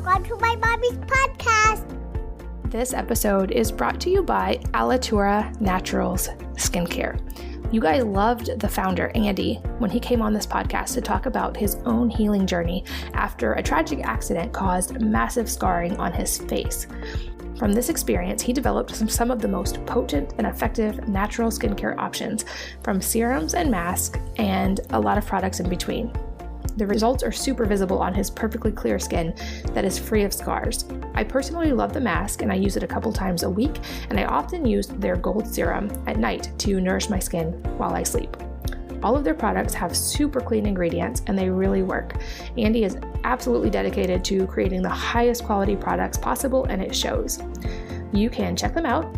Welcome to my mommy's podcast. This episode is brought to you by Alitura Naturals Skincare. You guys loved the founder, Andy, when he came on this podcast to talk about his own healing journey after a tragic accident caused massive scarring on his face. From this experience, he developed some of the most potent and effective natural skincare options, from serums and masks and a lot of products in between. The results are super visible on his perfectly clear skin that is free of scars. I personally love the mask and I use it a couple times a week, and I often use their gold serum at night to nourish my skin while I sleep. All of their products have super clean ingredients and they really work. Andy is absolutely dedicated to creating the highest quality products possible, and it shows. You can check them out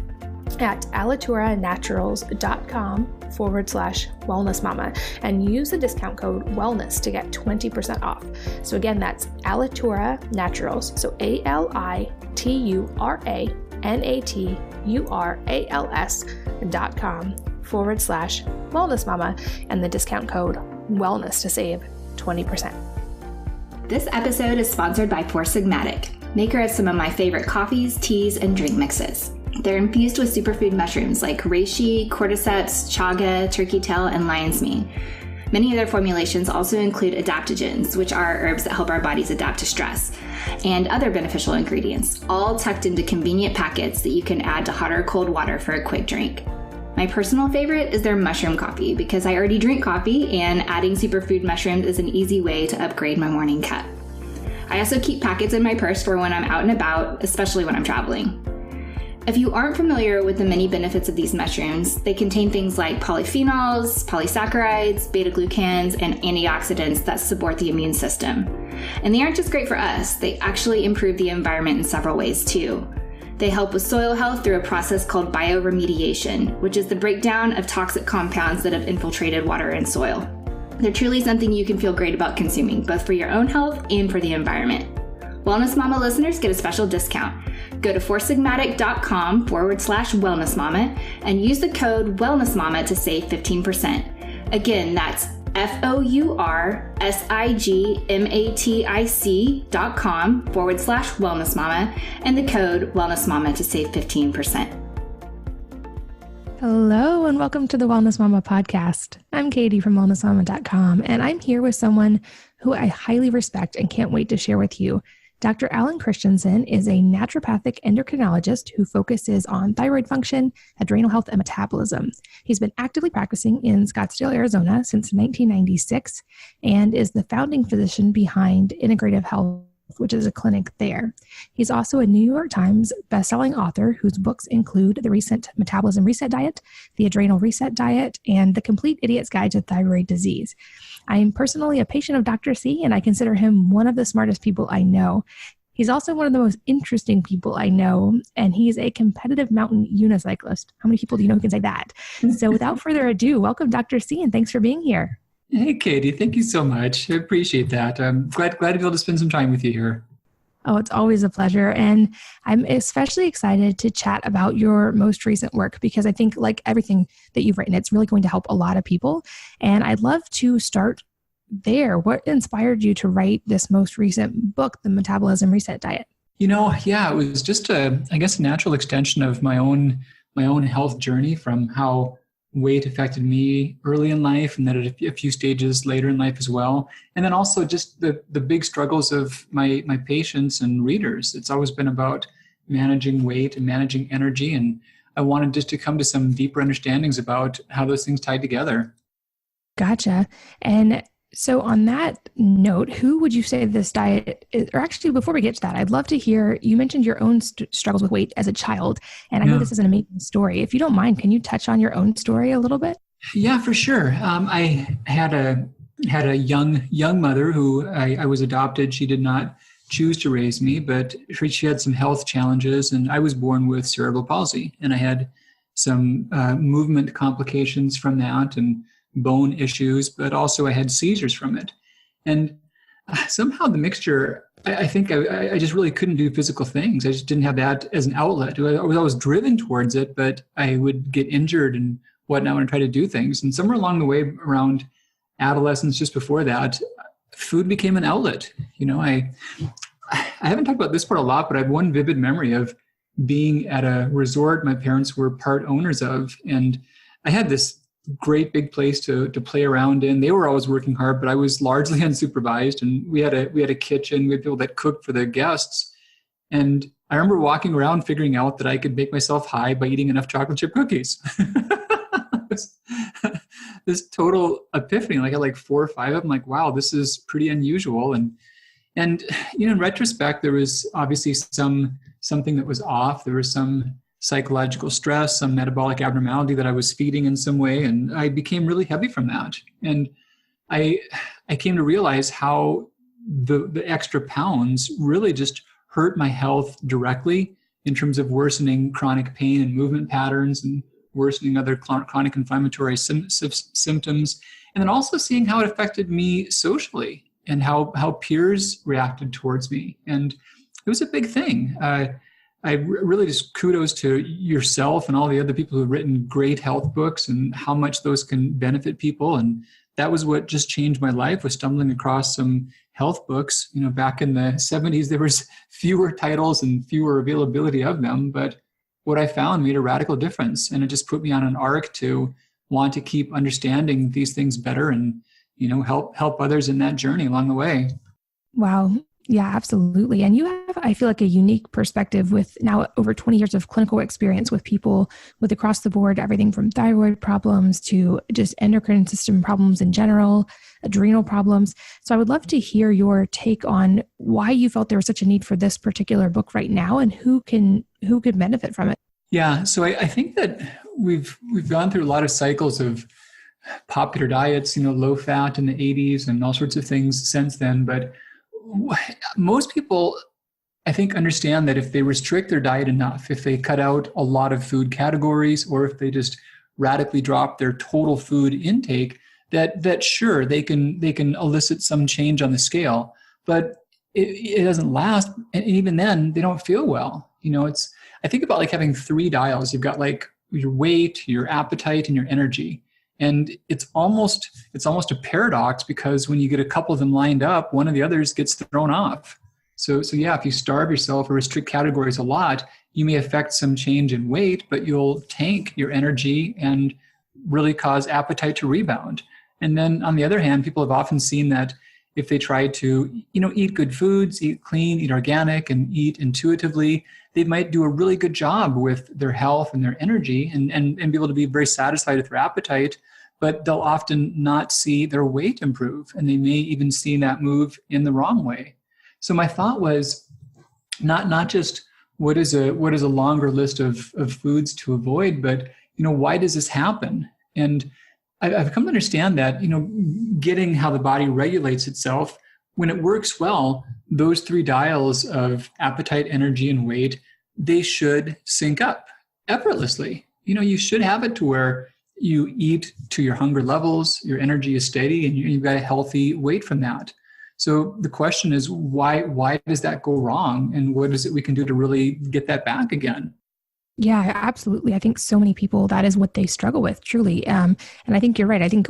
at alituraNaturals.com/wellnessmama and use the discount code wellness to get 20% off. So again, that's Alitura Naturals, so ALITURANATURALS.com/wellnessmama and the discount code wellness to save 20%. This episode is sponsored by Four Sigmatic, maker of some of my favorite coffees, teas, and drink mixes. They're infused with superfood mushrooms like reishi, cordyceps, chaga, turkey tail, and lion's mane. Many of their formulations also include adaptogens, which are herbs that help our bodies adapt to stress, and other beneficial ingredients, all tucked into convenient packets that you can add to hot or cold water for a quick drink. My personal favorite is their mushroom coffee because I already drink coffee, and adding superfood mushrooms is an easy way to upgrade my morning cup. I also keep packets in my purse for when I'm out and about, especially when I'm traveling. If you aren't familiar with the many benefits of these mushrooms, they contain things like polyphenols, polysaccharides, beta-glucans, and antioxidants that support the immune system. And they aren't just great for us, they actually improve the environment in several ways too. They help with soil health through a process called bioremediation, which is the breakdown of toxic compounds that have infiltrated water and soil. They're truly something you can feel great about consuming, both for your own health and for the environment. Wellness Mama listeners get a special discount. Go to foursigmatic.com/wellnessmama and use the code wellnessmama to save 15%. Again, that's foursigmatic.com/wellnessmama and the code wellnessmama to save 15%. Hello and welcome to the Wellness Mama podcast. I'm Katie from wellnessmama.com, and I'm here with someone who I highly respect and can't wait to share with you. Dr. Alan Christensen is a naturopathic endocrinologist who focuses on thyroid function, adrenal health, and metabolism. He's been actively practicing in Scottsdale, Arizona since 1996 and is the founding physician behind Integrative Health, which is a clinic there. He's also a New York Times bestselling author whose books include the recent Metabolism Reset Diet, the Adrenal Reset Diet, and The Complete Idiot's Guide to Thyroid Disease. I am personally a patient of Dr. C, and I consider him one of the smartest people I know. He's also one of the most interesting people I know, and he's a competitive mountain unicyclist. How many people do you know who can say that? So without further ado, welcome Dr. C, and thanks for being here. Hey, Katie, thank you so much. I appreciate that. I'm glad to be able to spend some time with you here. Oh, it's always a pleasure. And I'm especially excited to chat about your most recent work because I think, like everything that you've written, it's really going to help a lot of people. And I'd love to start there. What inspired you to write this most recent book, The Metabolism Reset Diet? It was just a natural extension of my own health journey, from how weight affected me early in life and then at a few stages later in life as well. And then also just the big struggles of my patients and readers. It's always been about managing weight and managing energy. And I wanted just to come to some deeper understandings about how those things tied together. Gotcha. And so on that note, who would you say this diet is, or actually before we get to that, I'd love to hear, you mentioned your own struggles with weight as a child, and I know this is an amazing story. If you don't mind, can you touch on your own story a little bit? Yeah, for sure. I had a young mother who I was adopted. She did not choose to raise me, but she had some health challenges, and I was born with cerebral palsy, and I had some movement complications from that and bone issues, but also I had seizures from it. And somehow the mixture, I think I just really couldn't do physical things. I just didn't have that as an outlet. I was always driven towards it, but I would get injured and whatnot when I tried to do things. And somewhere along the way, around adolescence, just before that, food became an outlet. I I haven't talked about this part a lot, but I have one vivid memory of being at a resort my parents were part owners of. And I had this great big place to play around in. They were always working hard, but I was largely unsupervised. And we had a kitchen. We had people that cooked for the guests. And I remember walking around figuring out that I could make myself high by eating enough chocolate chip cookies. This total epiphany. Like I had like 4 or 5 of them. Like, wow, this is pretty unusual. And in retrospect, there was obviously something that was off. There was some psychological stress, some metabolic abnormality that I was feeding in some way, and I became really heavy from that. And I came to realize how the extra pounds really just hurt my health directly in terms of worsening chronic pain and movement patterns and worsening other chronic inflammatory symptoms, and then also seeing how it affected me socially and how peers reacted towards me. And it was a big thing. I really just kudos to yourself and all the other people who've written great health books and how much those can benefit people. And that was what just changed my life, was stumbling across some health books. Back in the 70s, there was fewer titles and fewer availability of them. But what I found made a radical difference. And it just put me on an arc to want to keep understanding these things better and help others in that journey along the way. Wow. Yeah, absolutely. And you have, I feel like, a unique perspective with now over 20 years of clinical experience with people with across the board, everything from thyroid problems to just endocrine system problems in general, adrenal problems. So I would love to hear your take on why you felt there was such a need for this particular book right now and who could benefit from it. Yeah. So I think that we've gone through a lot of cycles of popular diets, low fat in the 80s and all sorts of things since then. But most people, I think, understand that if they restrict their diet enough, if they cut out a lot of food categories, or if they just radically drop their total food intake, that sure, they can elicit some change on the scale, but it doesn't last. And even then, they don't feel well. I think about like having 3 dials. You've got like your weight, your appetite, and your energy. And it's almost a paradox, because when you get a couple of them lined up, one of the others gets thrown off. So yeah, if you starve yourself or restrict categories a lot, you may affect some change in weight, but you'll tank your energy and really cause appetite to rebound. And then on the other hand, people have often seen that if they try to, eat good foods, eat clean, eat organic, and eat intuitively, they might do a really good job with their health and their energy and be able to be very satisfied with their appetite, but they'll often not see their weight improve. And they may even see that move in the wrong way. So my thought was not just what is a longer list of foods to avoid, but, why does this happen? And I've come to understand that, getting how the body regulates itself, when it works well, those 3 dials of appetite, energy, and weight, they should sync up effortlessly. You should have it to where you eat to your hunger levels, your energy is steady, and you've got a healthy weight from that. So the question is, why does that go wrong? And what is it we can do to really get that back again? Yeah, absolutely. I think so many people, that is what they struggle with, truly. And I think you're right. I think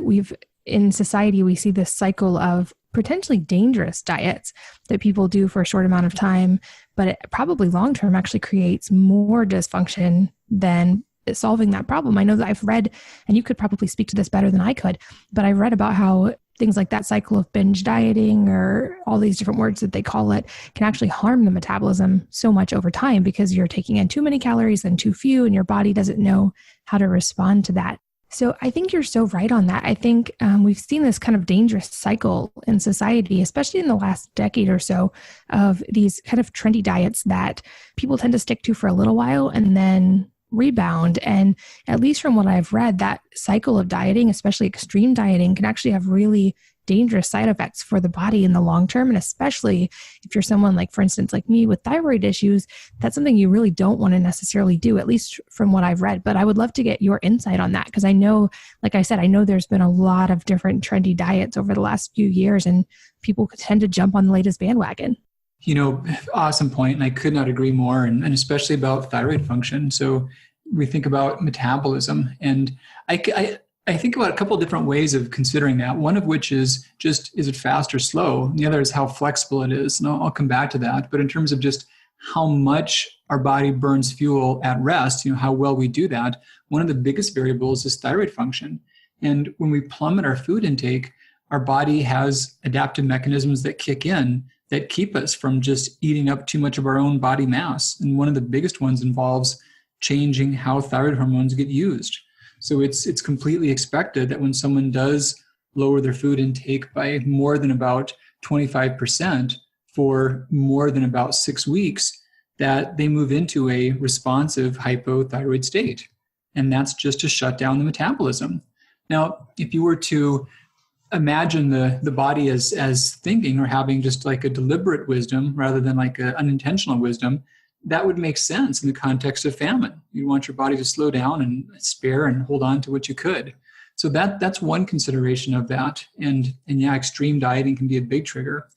in society, we see this cycle of potentially dangerous diets that people do for a short amount of time, but it probably long-term actually creates more dysfunction than solving that problem. I know that I've read, and you could probably speak to this better than I could, but I've read about how things like that cycle of binge dieting, or all these different words that they call it, can actually harm the metabolism so much over time, because you're taking in too many calories and too few, and your body doesn't know how to respond to that. So I think you're so right on that. I think we've seen this kind of dangerous cycle in society, especially in the last decade or so, of these kind of trendy diets that people tend to stick to for a little while and then rebound. And at least from what I've read, that cycle of dieting, especially extreme dieting, can actually have really dangerous side effects for the body in the long term. And especially if you're someone like, for instance, like me with thyroid issues, that's something you really don't want to necessarily do, at least from what I've read. But I would love to get your insight on that, because I know, like I said, I know there's been a lot of different trendy diets over the last few years, and people tend to jump on the latest bandwagon. Awesome point. And I could not agree more, and especially about thyroid function. So we think about metabolism, and I I think about a couple of different ways of considering that. One of which is just, is it fast or slow? And the other is how flexible it is. And I'll come back to that. But in terms of just how much our body burns fuel at rest, how well we do that, one of the biggest variables is thyroid function. And when we plummet our food intake, our body has adaptive mechanisms that kick in that keep us from just eating up too much of our own body mass. And one of the biggest ones involves changing how thyroid hormones get used. So it's completely expected that when someone does lower their food intake by more than about 25% for more than about 6 weeks, that they move into a responsive hypothyroid state. And that's just to shut down the metabolism. Now, if you were to imagine the body as thinking or having just like a deliberate wisdom rather than like an unintentional wisdom, that would make sense in the context of famine. You want your body to slow down and spare and hold on to what you could. So that's one consideration of that. And yeah, extreme dieting can be a big trigger.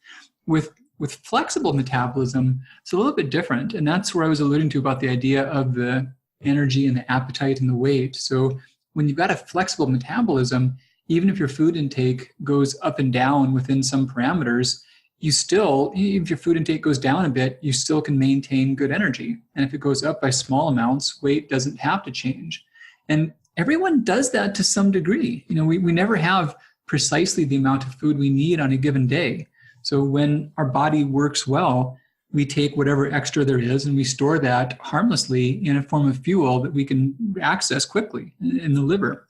With flexible metabolism, it's a little bit different. And that's where I was alluding to about the idea of the energy and the appetite and the weight. So when you've got a flexible metabolism, even if your food intake goes up and down within some parameters, you still, if your food intake goes down a bit, you still can maintain good energy. And if it goes up by small amounts, weight doesn't have to change. And everyone does that to some degree. We never have precisely the amount of food we need on a given day. So when our body works well, we take whatever extra there is and we store that harmlessly in a form of fuel that we can access quickly in the liver.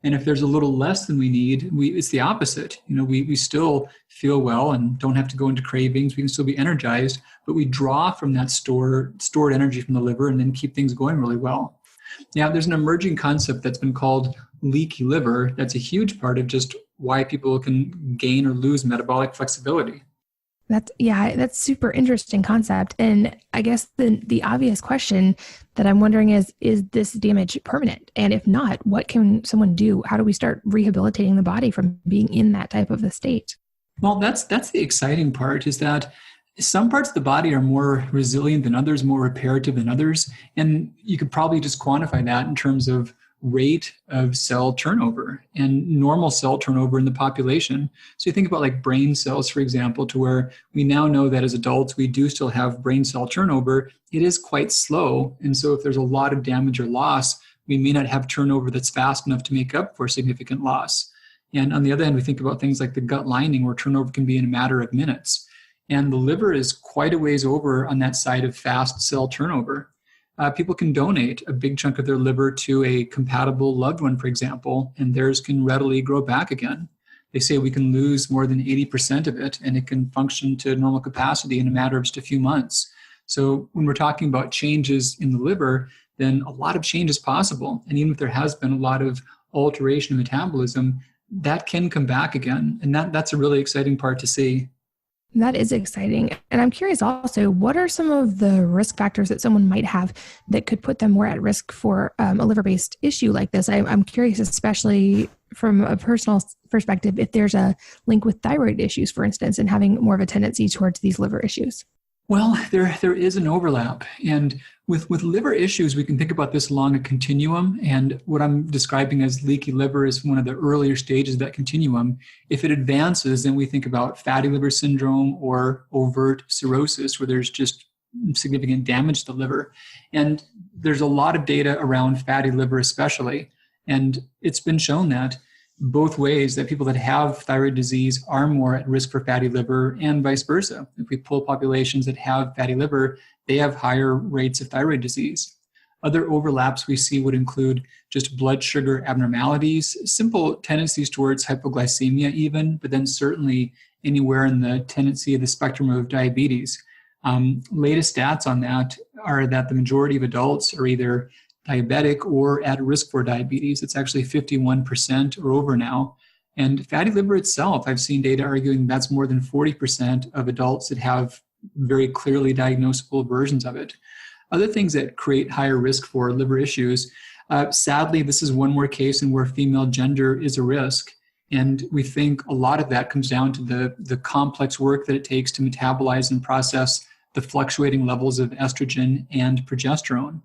And if there's a little less than we need, it's the opposite. We still feel well and don't have to go into cravings. We can still be energized, but we draw from that stored energy from the liver and then keep things going really well. Now, there's an emerging concept that's been called leaky liver. That's a huge part of just why people can gain or lose metabolic flexibility. That's super interesting concept. And I guess the obvious question that I'm wondering is this damage permanent? And if not, what can someone do? How do we start rehabilitating the body from being in that type of a state? Well, that's the exciting part, is that some parts of the body are more resilient than others, more reparative than others. And you could probably just quantify that in terms of rate of cell turnover and normal cell turnover in the population. So you think about like brain cells, for example, to where we now know that as adults, we do still have brain cell turnover. It is quite slow. And so if there's a lot of damage or loss, we may not have turnover that's fast enough to make up for significant loss. And on the other hand, we think about things like the gut lining, where turnover can be in a matter of minutes. And the liver is quite a ways over on that side of fast cell turnover. People can donate a big chunk of their liver to a compatible loved one, for example, and theirs can readily grow back again. They say we can lose more than 80% of it, and it can function to normal capacity in a matter of just a few months. So when we're talking about changes in the liver, then a lot of change is possible. And even if there has been a lot of alteration of metabolism, that can come back again. And that's a really exciting part to see. That is exciting. And I'm curious also, what are some of the risk factors that someone might have that could put them more at risk for a liver-based issue like this? I'm curious, especially from a personal perspective, if there's a link with thyroid issues, for instance, and having more of a tendency towards these liver issues. Well, there is an overlap. And with liver issues, we can think about this along a continuum. And what I'm describing as leaky liver is one of the earlier stages of that continuum. If it advances, then we think about fatty liver syndrome or overt cirrhosis, where there's just significant damage to the liver. And there's a lot of data around fatty liver especially. And it's been shown that both ways, that people that have thyroid disease are more at risk for fatty liver and vice versa. If we pull populations that have fatty liver, they have higher rates of thyroid disease. Other overlaps we see would include just blood sugar abnormalities, simple tendencies towards hypoglycemia even, but then certainly anywhere in the tendency of the spectrum of diabetes. Latest stats on that are that the majority of adults are either diabetic or at risk for diabetes. It's actually 51% or over now. And fatty liver itself, I've seen data arguing that's more than 40% of adults that have very clearly diagnosable versions of it. Other things that create higher risk for liver issues, sadly, this is one more case in where female gender is a risk. And we think a lot of that comes down to the complex work that it takes to metabolize and process the fluctuating levels of estrogen and progesterone.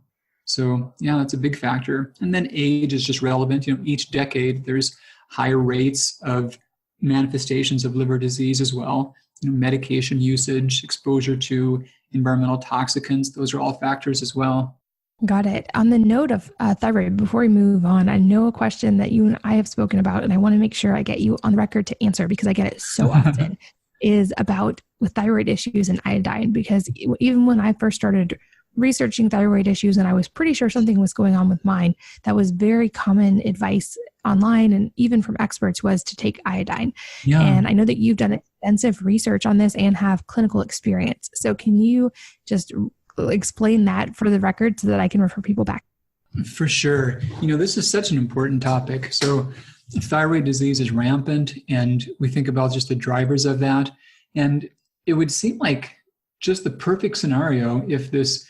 So yeah, that's a big factor. And then age is just relevant. Each decade there's higher rates of manifestations of liver disease as well. Medication usage, exposure to environmental toxicants, those are all factors as well. Got it. On the note of thyroid, before we move on, I know a question that you and I have spoken about, and I want to make sure I get you on the record to answer because I get it so often, is about with thyroid issues and iodine. Because even when I first started researching thyroid issues and I was pretty sure something was going on with mine, that was very common advice online and even from experts was to take iodine. Yeah. And I know that you've done extensive research on this and have clinical experience. So can you just explain that for the record so that I can refer people back? For sure. This is such an important topic. So thyroid disease is rampant, and we think about just the drivers of that. And it would seem like just the perfect scenario if this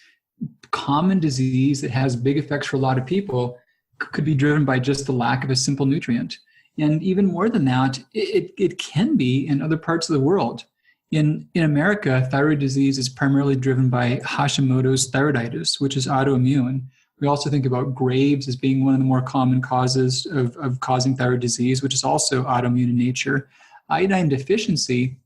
common disease that has big effects for a lot of people could be driven by just the lack of a simple nutrient. And even more than that, it can be in other parts of the world. In America, thyroid disease is primarily driven by Hashimoto's thyroiditis, which is autoimmune. We also think about Graves as being one of the more common causes of causing thyroid disease, which is also autoimmune in nature. Iodine deficiency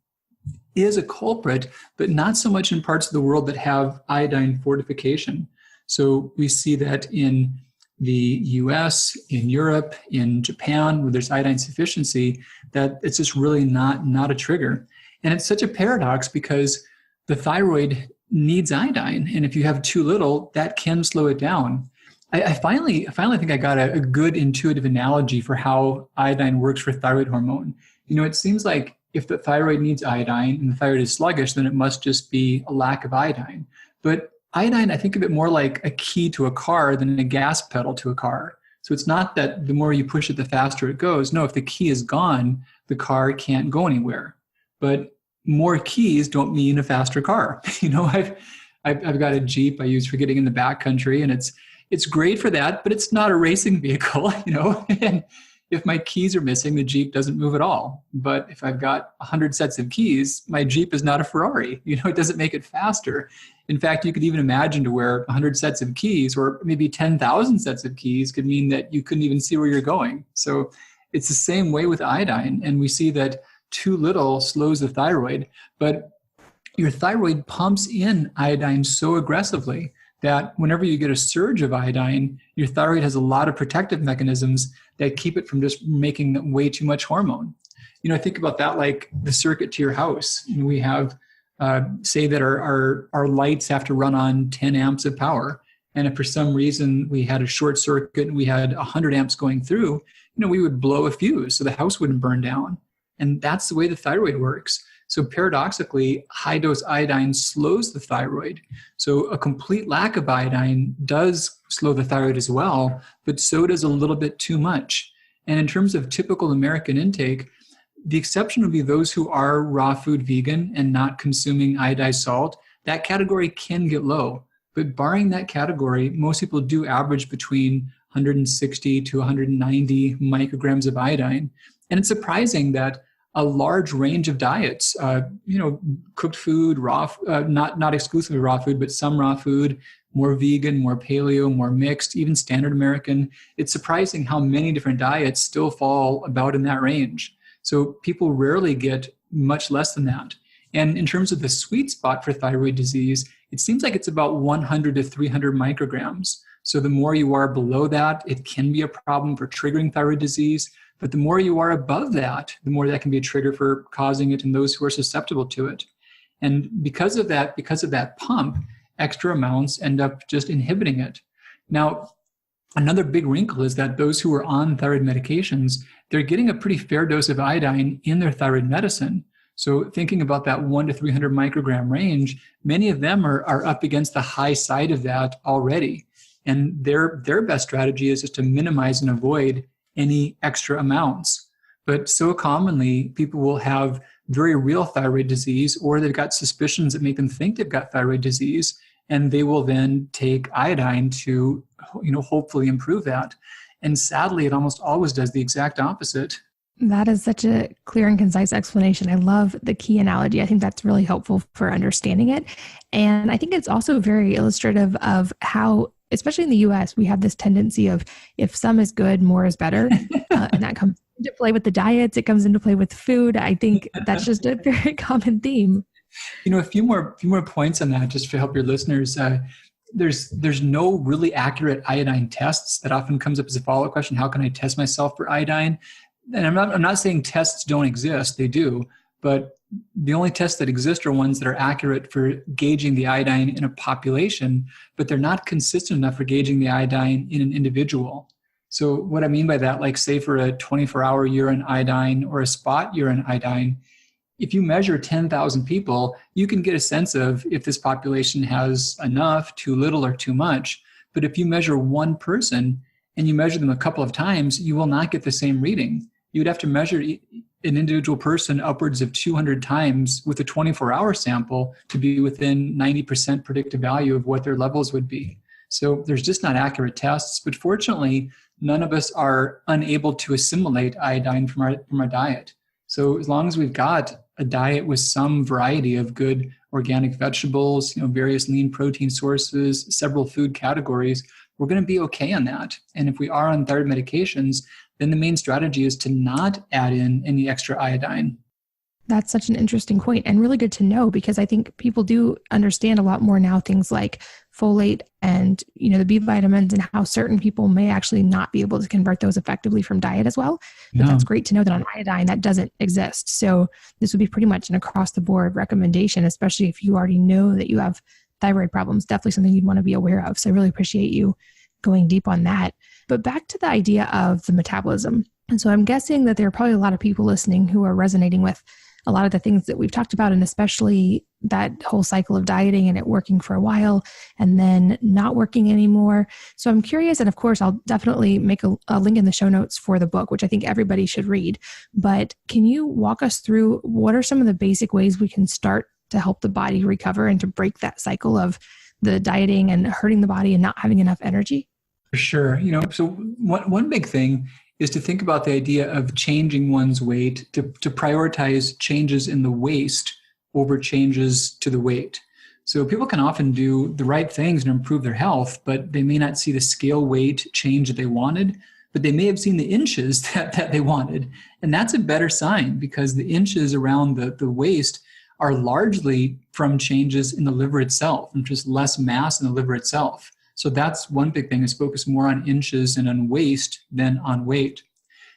is a culprit, but not so much in parts of the world that have iodine fortification. So we see that in the US, in Europe, in Japan, where there's iodine sufficiency, that it's just really not a trigger. And it's such a paradox because the thyroid needs iodine. And if you have too little, that can slow it down. I finally think I got a good intuitive analogy for how iodine works for thyroid hormone. It seems like if the thyroid needs iodine and the thyroid is sluggish, then it must just be a lack of iodine. But iodine, I think of it more like a key to a car than a gas pedal to a car. So it's not that the more you push it, the faster it goes. No, if the key is gone, the car can't go anywhere. But more keys don't mean a faster car. I've got a Jeep I use for getting in the backcountry, and it's great for that, but it's not a racing vehicle, And if my keys are missing, the Jeep doesn't move at all. But if I've got 100 sets of keys, my Jeep is not a Ferrari. It doesn't make it faster. In fact, you could even imagine to where 100 sets of keys or maybe 10,000 sets of keys could mean that you couldn't even see where you're going. So it's the same way with iodine. And we see that too little slows the thyroid, but your thyroid pumps in iodine so aggressively that whenever you get a surge of iodine, your thyroid has a lot of protective mechanisms that keep it from just making way too much hormone. I think about that like the circuit to your house. We have, say that our lights have to run on 10 amps of power. And if for some reason we had a short circuit and we had 100 amps going through, we would blow a fuse so the house wouldn't burn down. And that's the way the thyroid works. So paradoxically, high-dose iodine slows the thyroid. So a complete lack of iodine does slow the thyroid as well, but so does a little bit too much. And in terms of typical American intake, the exception would be those who are raw food vegan and not consuming iodized salt. That category can get low. But barring that category, most people do average between 160 to 190 micrograms of iodine. And it's surprising that a large range of diets, cooked food, raw, not exclusively raw food, but some raw food, more vegan, more paleo, more mixed, even standard American. It's surprising how many different diets still fall about in that range. So people rarely get much less than that. And in terms of the sweet spot for thyroid disease, it seems like it's about 100 to 300 micrograms. So the more you are below that, it can be a problem for triggering thyroid disease. But the more you are above that, the more that can be a trigger for causing it in those who are susceptible to it. And because of that pump, extra amounts end up just inhibiting it. Now, another big wrinkle is that those who are on thyroid medications, they're getting a pretty fair dose of iodine in their thyroid medicine. So thinking about that 1 to 300 microgram range, many of them are up against the high side of that already. And their best strategy is just to minimize and avoid any extra amounts. But so commonly, people will have very real thyroid disease, or they've got suspicions that make them think they've got thyroid disease, and they will then take iodine to, hopefully improve that. And sadly, it almost always does the exact opposite. That is such a clear and concise explanation. I love the key analogy. I think that's really helpful for understanding it. And I think it's also very illustrative of how especially in the US, we have this tendency of if some is good, more is better. And that comes into play with the diets. It comes into play with food. I think that's just a very common theme. A few more points on that, just to help your listeners. There's no really accurate iodine tests. That often comes up as a follow-up question. How can I test myself for iodine? And I'm not saying tests don't exist. They do. But the only tests that exist are ones that are accurate for gauging the iodine in a population, but they're not consistent enough for gauging the iodine in an individual. So what I mean by that, like say for a 24-hour urine iodine or a spot urine iodine, if you measure 10,000 people, you can get a sense of if this population has enough, too little, or too much. But if you measure one person and you measure them a couple of times, you will not get the same reading. You'd have to measure an individual person upwards of 200 times with a 24-hour sample to be within 90% predictive value of what their levels would be. So there's just not accurate tests. But fortunately, none of us are unable to assimilate iodine from our diet. So as long as we've got a diet with some variety of good organic vegetables, various lean protein sources, several food categories, we're going to be okay on that. And if we are on thyroid medications, then the main strategy is to not add in any extra iodine. That's such an interesting point and really good to know, because I think people do understand a lot more now things like folate and, the B vitamins and how certain people may actually not be able to convert those effectively from diet as well. But that's great to know that on iodine that doesn't exist. So this would be pretty much an across the board recommendation, especially if you already know that you have thyroid problems, definitely something you'd want to be aware of. So I really appreciate you going deep on that. But back to the idea of the metabolism. And so I'm guessing that there are probably a lot of people listening who are resonating with a lot of the things that we've talked about, and especially that whole cycle of dieting and it working for a while and then not working anymore. So I'm curious, and of course, I'll definitely make a link in the show notes for the book, which I think everybody should read. But can you walk us through what are some of the basic ways we can start to help the body recover and to break that cycle of the dieting and hurting the body and not having enough energy? For sure. So one big thing is to think about the idea of changing one's weight, to prioritize changes in the waist over changes to the weight. So people can often do the right things and improve their health, but they may not see the scale weight change that they wanted, but they may have seen the inches that they wanted. And that's a better sign, because the inches around the waist are largely from changes in the liver itself, and just less mass in the liver itself. So that's one big thing, is focus more on inches and on waist than on weight.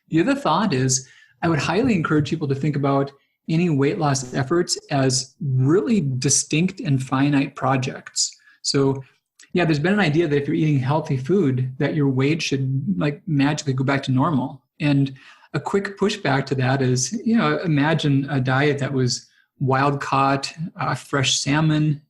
The other thought is I would highly encourage people to think about any weight loss efforts as really distinct and finite projects. So there's been an idea that if you're eating healthy food, that your weight should magically go back to normal. And a quick pushback to that is, imagine a diet that was wild caught, fresh salmon,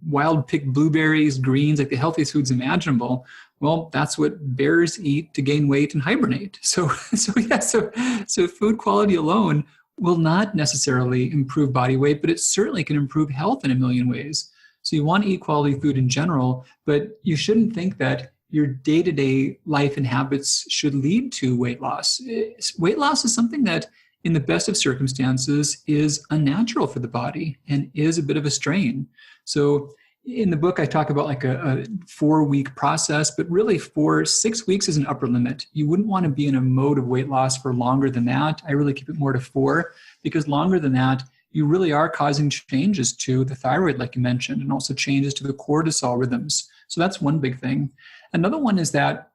wild picked blueberries, greens, like the healthiest foods imaginable. Well, that's what bears eat to gain weight and hibernate. So food quality alone will not necessarily improve body weight, but it certainly can improve health in a million ways. So you want to eat quality food in general, but you shouldn't think that your day-to-day life and habits should lead to weight loss. Weight loss is something that, in the best of circumstances, is unnatural for the body and is a bit of a strain. So in the book, I talk about a 4-week process, but really 6 weeks is an upper limit. You wouldn't want to be in a mode of weight loss for longer than that. I really keep it more to 4, because longer than that, you really are causing changes to the thyroid, like you mentioned, and also changes to the cortisol rhythms. So that's one big thing. Another one is that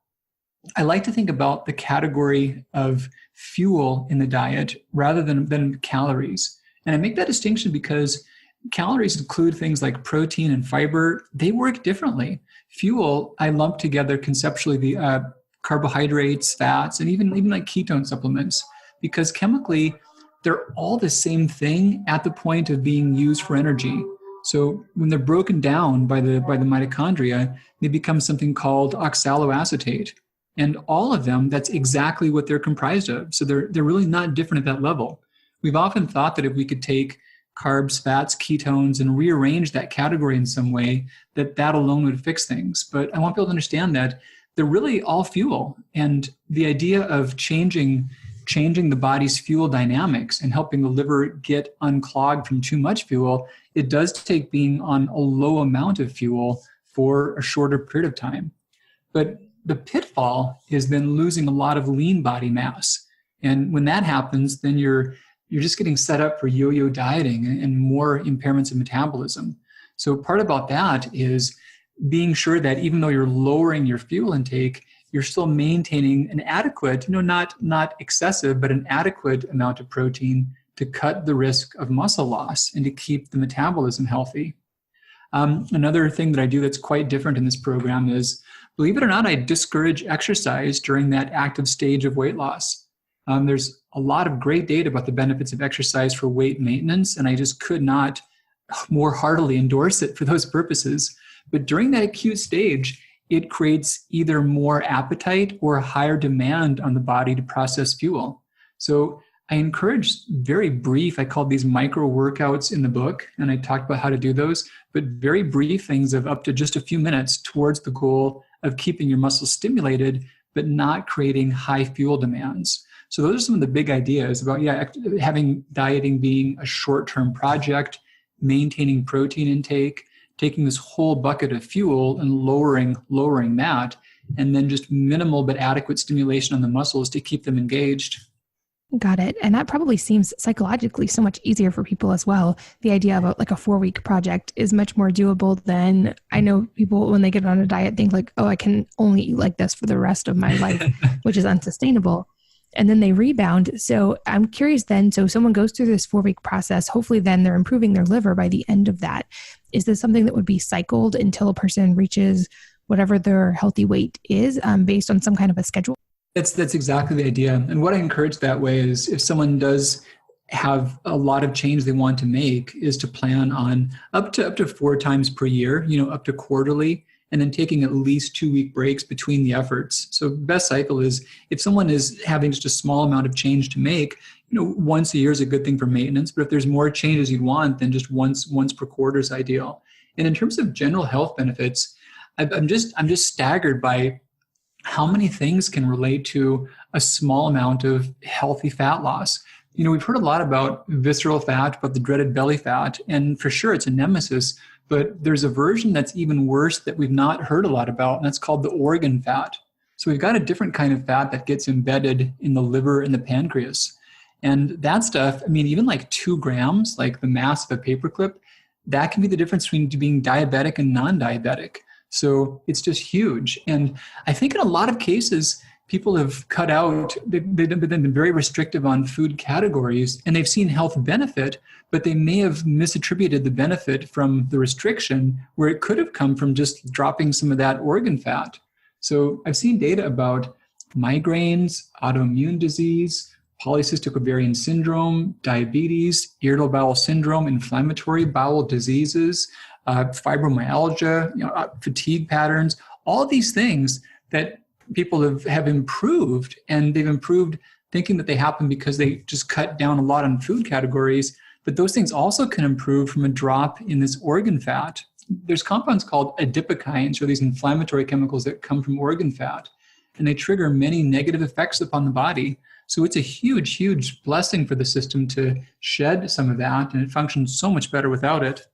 I like to think about the category of fuel in the diet rather than calories. And I make that distinction because calories include things like protein and fiber. They work differently. Fuel, I lump together conceptually the carbohydrates, fats, and even like ketone supplements, because chemically, they're all the same thing at the point of being used for energy. So when they're broken down by the mitochondria, they become something called oxaloacetate. And all of them, that's exactly what they're comprised of. So they're really not different at that level. We've often thought that if we could take carbs, fats, ketones, and rearrange that category in some way, that alone would fix things. But I want people to understand that they're really all fuel. And the idea of changing the body's fuel dynamics and helping the liver get unclogged from too much fuel, it does take being on a low amount of fuel for a shorter period of time. But the pitfall is then losing a lot of lean body mass. And when that happens, then you're just getting set up for yo-yo dieting and more impairments of metabolism. So part about that is being sure that even though you're lowering your fuel intake, you're still maintaining an adequate, not excessive, but an adequate amount of protein to cut the risk of muscle loss and to keep the metabolism healthy. Another thing that I do that's quite different in this program is, believe it or not, I discourage exercise during that active stage of weight loss. There's a lot of great data about the benefits of exercise for weight maintenance, and I just could not more heartily endorse it for those purposes. But during that acute stage, it creates either more appetite or a higher demand on the body to process fuel. So I encourage very brief, I called these micro workouts in the book, and I talked about how to do those, but very brief things of up to just a few minutes towards the goal of keeping your muscles stimulated, but not creating high fuel demands. So those are some of the big ideas about, having dieting being a short-term project, maintaining protein intake, taking this whole bucket of fuel and lowering that, and then just minimal but adequate stimulation on the muscles to keep them engaged. Got it. And that probably seems psychologically so much easier for people as well. The idea of a 4-week project is much more doable than, I know people when they get on a diet think like, oh, I can only eat like this for the rest of my life, which is unsustainable. And then they rebound. So I'm curious then, so someone goes through this 4-week process, hopefully then they're improving their liver by the end of that. Is this something that would be cycled until a person reaches whatever their healthy weight is based on some kind of a schedule? That's exactly the idea. And what I encourage that way is if someone does have a lot of change they want to make, is to plan on up to 4 times per year, up to quarterly, and then taking at least 2-week breaks between the efforts. So best cycle is if someone is having just a small amount of change to make, once a year is a good thing for maintenance. But if there's more changes you'd want, then just once per quarter is ideal. And in terms of general health benefits, I'm just staggered by how many things can relate to a small amount of healthy fat loss. We've heard a lot about visceral fat, about the dreaded belly fat, and for sure it's a nemesis, but there's a version that's even worse that we've not heard a lot about, and that's called the organ fat. So we've got a different kind of fat that gets embedded in the liver and the pancreas. And that stuff, even like 2 grams, like the mass of a paperclip, that can be the difference between being diabetic and non-diabetic. So it's just huge. And I think in a lot of cases, people have cut out, they've been very restrictive on food categories, and they've seen health benefit, but they may have misattributed the benefit from the restriction where it could have come from just dropping some of that organ fat. So I've seen data about migraines, autoimmune disease, polycystic ovarian syndrome, diabetes, irritable bowel syndrome, inflammatory bowel diseases, fibromyalgia, fatigue patterns, all these things that people have improved, and they've improved thinking that they happen because they just cut down a lot on food categories. But those things also can improve from a drop in this organ fat. There's compounds called adipokines, or these inflammatory chemicals that come from organ fat, and they trigger many negative effects upon the body. So it's a huge, huge blessing for the system to shed some of that, and it functions so much better without it.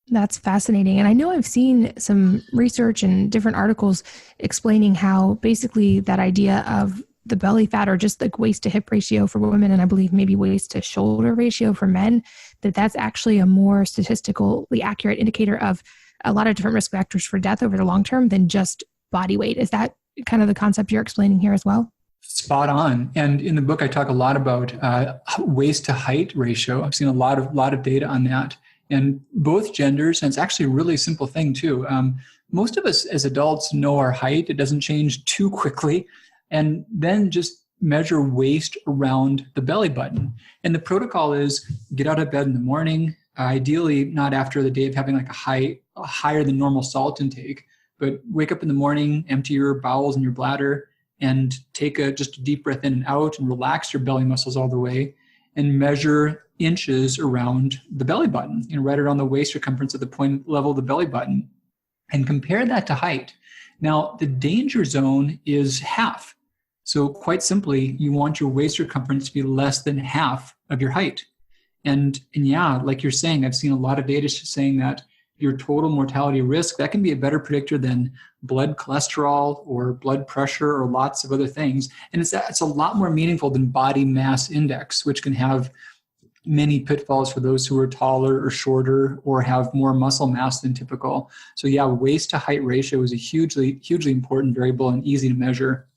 That's fascinating. And I know I've seen some research and different articles explaining how basically that idea of the belly fat, or just like waist to hip ratio for women, and I believe maybe waist to shoulder ratio for men, that's actually a more statistically accurate indicator of a lot of different risk factors for death over the long term than just body weight. Is that kind of the concept you're explaining here as well? Spot on. And in the book, I talk a lot about waist to height ratio. I've seen a lot of data on that. And both genders, and it's actually a really simple thing too. Most of us as adults know our height. It doesn't change too quickly. And then just measure waist around the belly button. And the protocol is get out of bed in the morning, ideally not after the day of having like a higher than normal salt intake, but wake up in the morning, empty your bowels and your bladder, and take just a deep breath in and out, and relax your belly muscles all the way, and measure inches around the belly button, right around the waist circumference at the point level of the belly button, and compare that to height. Now, the danger zone is half. So quite simply, you want your waist circumference to be less than half of your height. And yeah, like you're saying, I've seen a lot of data saying that your total mortality risk, that can be a better predictor than blood cholesterol or blood pressure or lots of other things. And it's a lot more meaningful than body mass index, which can have many pitfalls for those who are taller or shorter or have more muscle mass than typical. So yeah, waist to height ratio is a hugely, hugely important variable and easy to measure.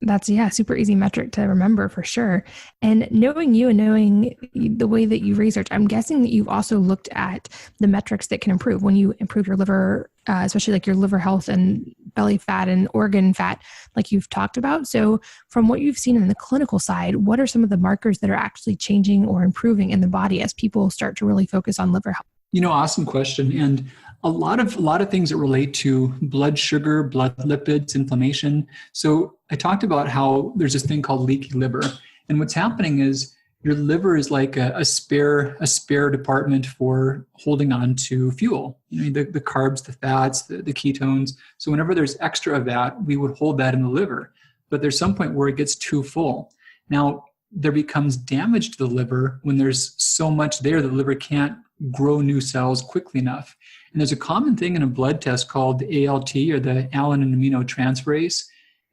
That's, super easy metric to remember for sure. And knowing you and knowing the way that you research, I'm guessing that you've also looked at the metrics that can improve when you improve your liver, especially like your liver health and belly fat and organ fat, like you've talked about. So from what you've seen in the clinical side, what are some of the markers that are actually changing or improving in the body as people start to really focus on liver health? Awesome question. And a lot of things that relate to blood sugar, blood lipids, inflammation. So I talked about how there's this thing called leaky liver. And what's happening is your liver is like a spare department for holding on to fuel, the carbs, the fats, the ketones. So whenever there's extra of that, we would hold that in the liver. But there's some point where it gets too full. Now, there becomes damage to the liver when there's so much there that the liver can't grow new cells quickly enough. And there's a common thing in a blood test called the ALT, or the alanine aminotransferase.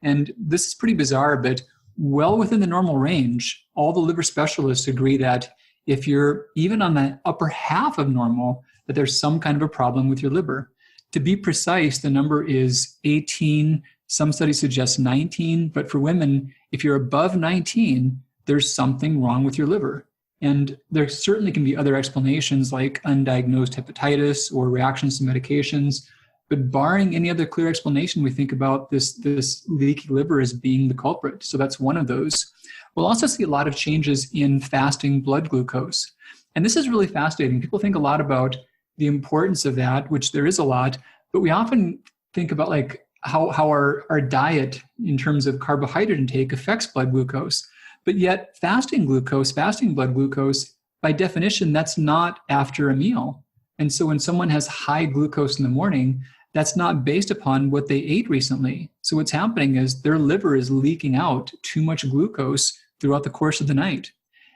And this is pretty bizarre, but well within the normal range, all the liver specialists agree that if you're even on the upper half of normal, that there's some kind of a problem with your liver. To be precise, the number is 18. Some studies suggest 19, but for women, if you're above 19, there's something wrong with your liver. And there certainly can be other explanations like undiagnosed hepatitis or reactions to medications. But barring any other clear explanation, we think about this leaky liver as being the culprit. So that's one of those. We'll also see a lot of changes in fasting blood glucose. And this is really fascinating. People think a lot about the importance of that, which there is a lot, but we often think about like how our diet in terms of carbohydrate intake affects blood glucose. But yet fasting blood glucose, by definition, that's not after a meal. And so when someone has high glucose in the morning, that's not based upon what they ate recently. So what's happening is their liver is leaking out too much glucose throughout the course of the night.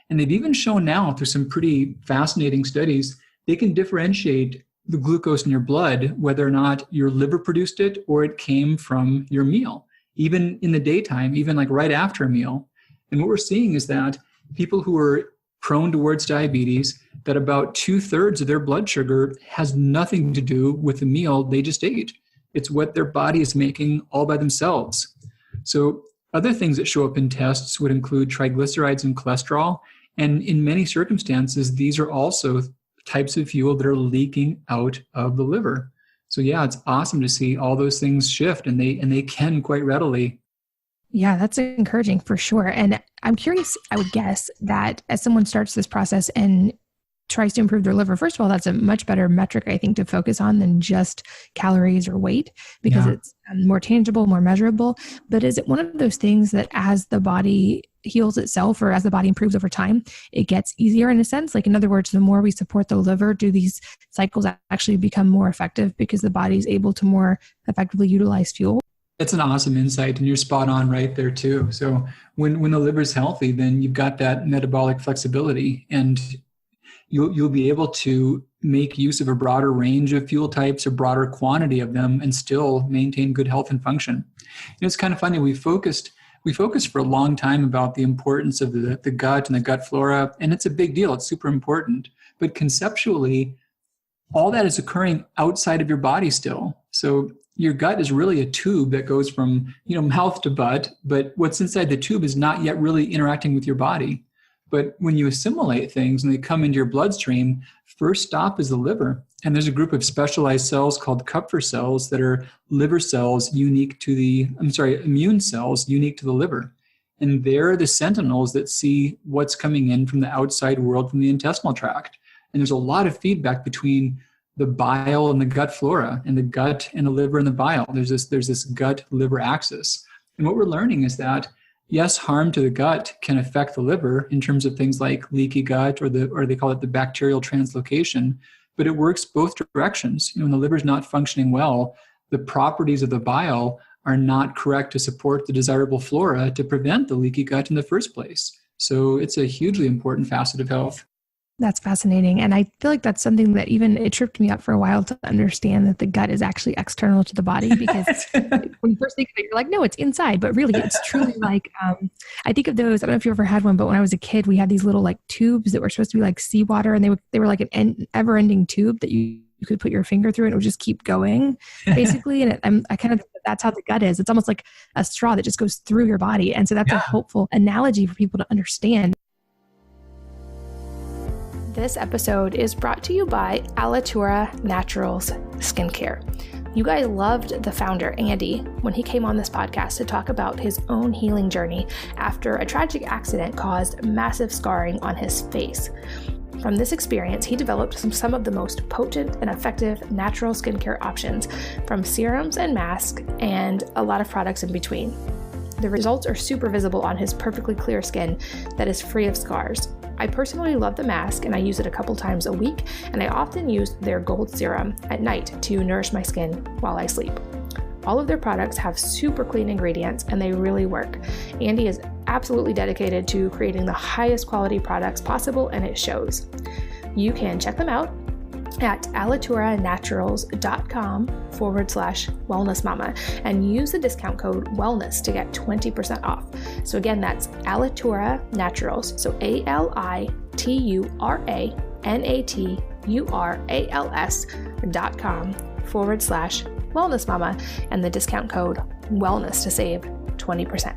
And they've even shown now through some pretty fascinating studies, they can differentiate the glucose in your blood, whether or not your liver produced it or it came from your meal, even in the daytime, even like right after a meal. And what we're seeing is that people who are prone towards diabetes, that about 2/3 of their blood sugar has nothing to do with the meal they just ate. It's what their body is making all by themselves. So other things that show up in tests would include triglycerides and cholesterol. And in many circumstances, these are also types of fuel that are leaking out of the liver. So yeah, it's awesome to see all those things shift, and they can quite readily. Yeah, that's encouraging for sure. And I'm curious, I would guess that as someone starts this process and tries to improve their liver, first of all, that's a much better metric, I think, to focus on than just calories or weight, because it's more tangible, more measurable. But is it one of those things that as the body heals itself or as the body improves over time, it gets easier in a sense? Like, in other words, the more we support the liver, do these cycles actually become more effective because the body is able to more effectively utilize fuel? That's an awesome insight, and you're spot on right there too. So when the liver's healthy, then you've got that metabolic flexibility, and you'll be able to make use of a broader range of fuel types, a broader quantity of them, and still maintain good health and function. And it's kind of funny, we focused for a long time about the importance of the gut and the gut flora, and it's a big deal. It's super important. But conceptually, all that is occurring outside of your body still. So your gut is really a tube that goes from, mouth to butt, but what's inside the tube is not yet really interacting with your body. But when you assimilate things and they come into your bloodstream, first stop is the liver. And there's a group of specialized cells called Kupffer cells that are liver cells immune cells unique to the liver. And they're the sentinels that see what's coming in from the outside world, from the intestinal tract. And there's a lot of feedback between the bile and the gut flora, and the gut and the liver and the bile. There's this gut-liver axis. And what we're learning is that, yes, harm to the gut can affect the liver in terms of things like leaky gut, or they call it the bacterial translocation, but it works both directions. When the liver's not functioning well, the properties of the bile are not correct to support the desirable flora to prevent the leaky gut in the first place. So it's a hugely important facet of health. That's fascinating. And I feel like that's something that even it tripped me up for a while to understand that the gut is actually external to the body, because when you first think of it, you're like, no, it's inside, but really it's truly like, I think of those, I don't know if you ever had one, but when I was a kid, we had these little like tubes that were supposed to be like seawater, and they were like an ever ending tube that you could put your finger through and it would just keep going basically. And I kind of, that's how the gut is. It's almost like a straw that just goes through your body. And so that's a hopeful analogy for people to understand. This episode is brought to you by Alitura Naturals Skincare. You guys loved the founder, Andy, when he came on this podcast to talk about his own healing journey after a tragic accident caused massive scarring on his face. From this experience, he developed some of the most potent and effective natural skincare options, from serums and masks and a lot of products in between. The results are super visible on his perfectly clear skin that is free of scars. I personally love the mask and I use it a couple times a week, and I often use their gold serum at night to nourish my skin while I sleep. All of their products have super clean ingredients and they really work. Andy is absolutely dedicated to creating the highest quality products possible, and it shows. You can check them out at alituranaturals.com/wellnessmama and use the discount code wellness to get 20% off. So again, that's Alitura Naturals. So ALITURANATURALS.com/wellnessmama and the discount code wellness to save 20%.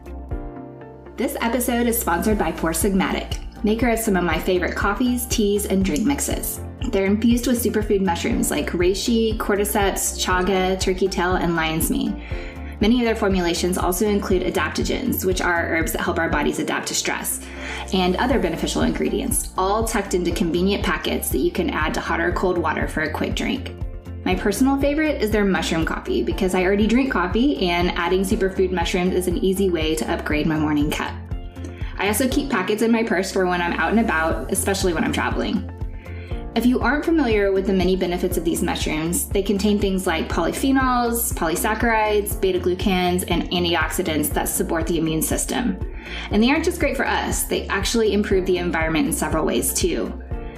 This episode is sponsored by Four Sigmatic, maker of some of my favorite coffees, teas, and drink mixes. They're infused with superfood mushrooms like reishi, cordyceps, chaga, turkey tail, and lion's mane. Many of their formulations also include adaptogens, which are herbs that help our bodies adapt to stress, and other beneficial ingredients, all tucked into convenient packets that you can add to hot or cold water for a quick drink. My personal favorite is their mushroom coffee, because I already drink coffee, and adding superfood mushrooms is an easy way to upgrade my morning cup. I also keep packets in my purse for when I'm out and about, especially when I'm traveling. If you aren't familiar with the many benefits of these mushrooms, they contain things like polyphenols, polysaccharides, beta-glucans, and antioxidants that support the immune system. And they aren't just great for us, they actually improve the environment in several ways too.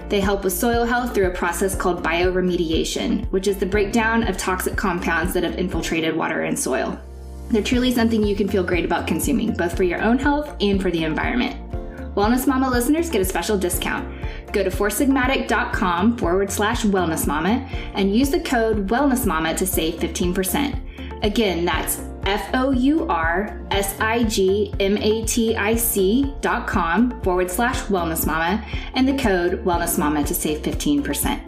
They help with soil health through a process called bioremediation, which is the breakdown of toxic compounds that have infiltrated water and soil. They're truly something you can feel great about consuming, both for your own health and for the environment. Wellness Mama listeners get a special discount. Go to foursigmatic.com/wellnessmama and use the code wellnessmama to save 15%. Again, that's foursigmatic.com/wellnessmama and the code wellnessmama to save 15%.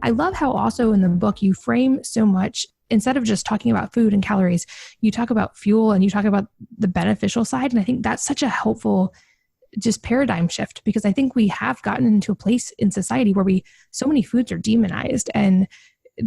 I love how also in the book you frame so much, instead of just talking about food and calories, you talk about fuel and you talk about the beneficial side. And I think that's such a helpful just paradigm shift, because I think we have gotten into a place in society where so many foods are demonized. And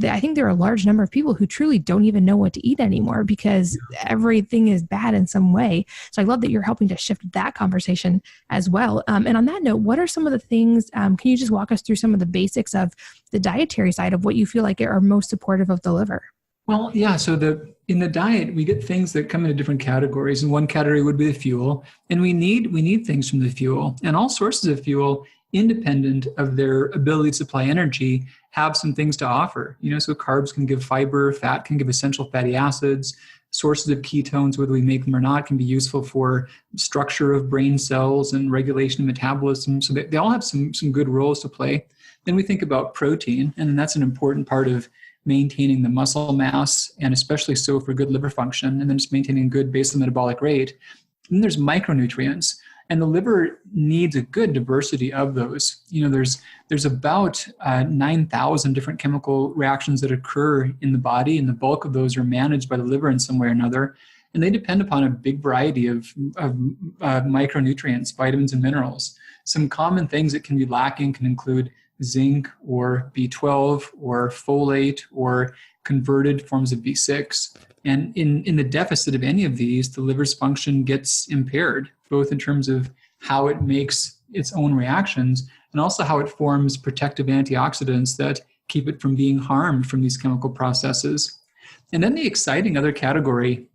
I think there are a large number of people who truly don't even know what to eat anymore because everything is bad in some way. So I love that you're helping to shift that conversation as well. And on that note, what are some of the things, can you just walk us through some of the basics of the dietary side of what you feel like are most supportive of the liver? Well, yeah. So in the diet, we get things that come into different categories. And one category would be the fuel. And we need things from the fuel. And all sources of fuel, independent of their ability to supply energy, have some things to offer. So carbs can give fiber, fat can give essential fatty acids. Sources of ketones, whether we make them or not, can be useful for structure of brain cells and regulation of metabolism. So they all have some good roles to play. Then we think about protein, and that's an important part of maintaining the muscle mass, and especially so for good liver function, and then just maintaining good basal metabolic rate. And then there's micronutrients, and the liver needs a good diversity of those. There's about 9,000 different chemical reactions that occur in the body, and the bulk of those are managed by the liver in some way or another. And they depend upon a big variety of micronutrients, vitamins, and minerals. Some common things that can be lacking can include zinc or B12 or folate or converted forms of B6. And in the deficit of any of these, the liver's function gets impaired, both in terms of how it makes its own reactions and also how it forms protective antioxidants that keep it from being harmed from these chemical processes. And then the exciting other category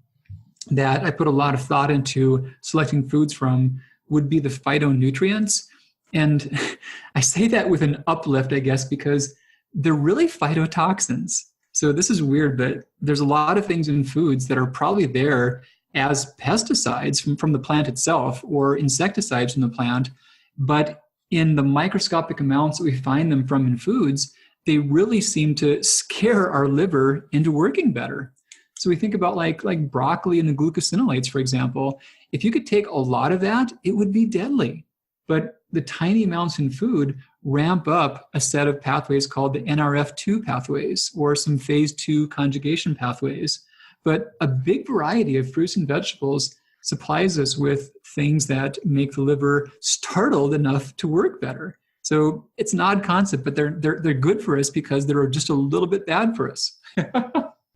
that I put a lot of thought into selecting foods from would be the phytonutrients. And I say that with an uplift, I guess, because they're really phytotoxins. So this is weird, but there's a lot of things in foods that are probably there as pesticides from the plant itself or insecticides from the plant. But in the microscopic amounts that we find them from in foods, they really seem to scare our liver into working better. So we think about like broccoli and the glucosinolates, for example. If you could take a lot of that, it would be deadly. But the tiny amounts in food ramp up a set of pathways called the NRF2 pathways or some phase 2 conjugation pathways. But a big variety of fruits and vegetables supplies us with things that make the liver startled enough to work better. So it's an odd concept, but they're good for us because they're just a little bit bad for us.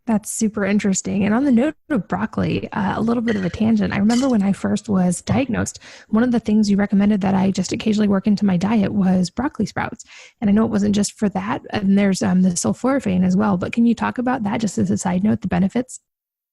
That's super interesting. And on the note of broccoli, a little bit of a tangent. I remember when I first was diagnosed, one of the things you recommended that I just occasionally work into my diet was broccoli sprouts. And I know it wasn't just for that. And there's the sulforaphane as well. But can you talk about that just as a side note, the benefits?